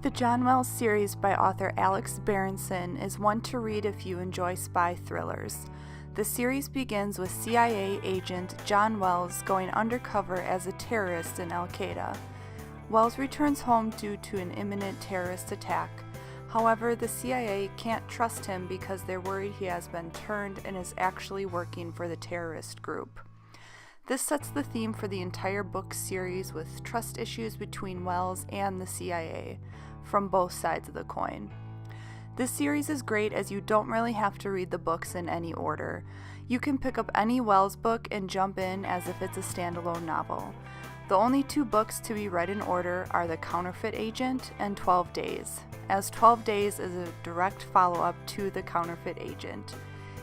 The John Wells series by author Alex Berenson is one to read if you enjoy spy thrillers. The series begins with CIA agent John Wells going undercover as a terrorist in Al-Qaeda. Wells returns home due to an imminent terrorist attack. However, the CIA can't trust him because they're worried he has been turned and is actually working for the terrorist group. This sets the theme for the entire book series with trust issues between Wells and the CIA, from both sides of the coin. This series is great as you don't really have to read the books in any order. You can pick up any Wells book and jump in as if it's a standalone novel. The only two books to be read in order are The Counterfeit Agent and 12 Days, as 12 Days is a direct follow-up to The Counterfeit Agent.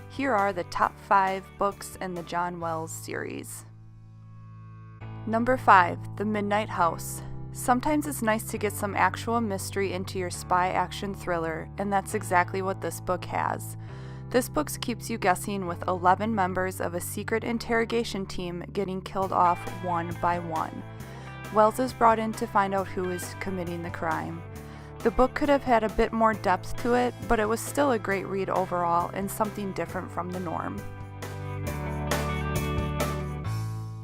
Here are the top 5 books in the John Wells series. Number 5, The Midnight House. Sometimes it's nice to get some actual mystery into your spy action thriller, and that's exactly what this book has. This book keeps you guessing with 11 members of a secret interrogation team getting killed off one by one. Wells is brought in to find out who is committing the crime. The book could have had a bit more depth to it, but it was still a great read overall and something different from the norm.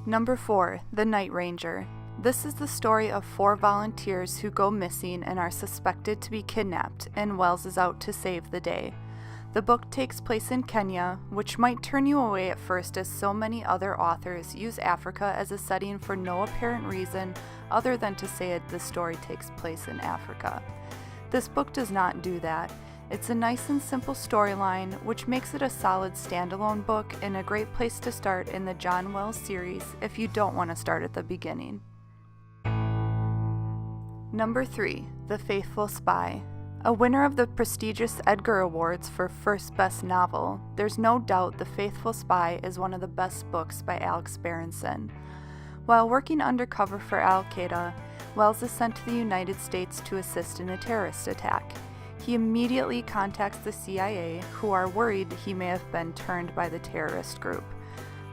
Number 4, The Night Ranger. This is the story of 4 volunteers who go missing and are suspected to be kidnapped, and Wells is out to save the day. The book takes place in Kenya, which might turn you away at first as so many other authors use Africa as a setting for no apparent reason other than to say the story takes place in Africa. This book does not do that. It's a nice and simple storyline, which makes it a solid standalone book and a great place to start in the John Wells series if you don't want to start at the beginning. Number 3, The Faithful Spy. A winner of the prestigious Edgar Awards for First Best Novel, there's no doubt The Faithful Spy is one of the best books by Alex Berenson. While working undercover for Al-Qaeda, Wells is sent to the United States to assist in a terrorist attack. He immediately contacts the CIA, who are worried he may have been turned by the terrorist group.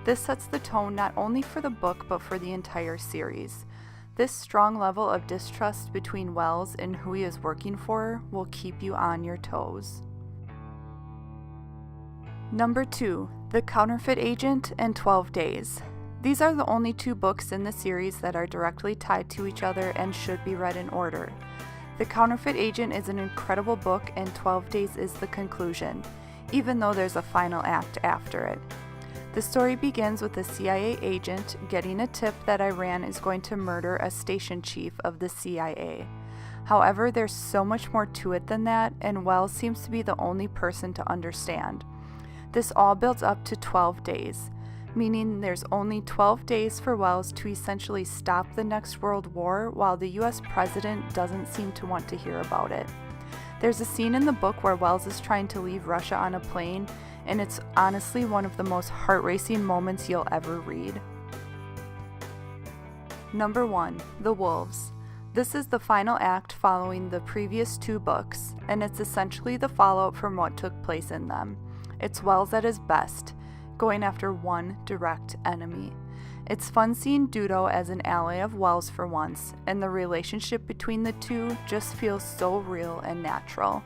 This sets the tone not only for the book but for the entire series. This strong level of distrust between Wells and who he is working for will keep you on your toes. Number 2, The Counterfeit Agent and 12 Days. These are the only 2 books in the series that are directly tied to each other and should be read in order. The Counterfeit Agent is an incredible book and 12 Days is the conclusion, even though there's a final act after it. The story begins with a CIA agent getting a tip that Iran is going to murder a station chief of the CIA. However, there's so much more to it than that, and Wells seems to be the only person to understand. This all builds up to 12 days, meaning there's only 12 days for Wells to essentially stop the next world war while the US president doesn't seem to want to hear about it. There's a scene in the book where Wells is trying to leave Russia on a plane, and it's honestly one of the most heart-racing moments you'll ever read. Number 1, The Wolves. This is the final act following the previous 2 books, and it's essentially the follow-up from what took place in them. It's Wells at his best, going after one direct enemy. It's fun seeing Dudo as an ally of Wells for once, and the relationship between the two just feels so real and natural.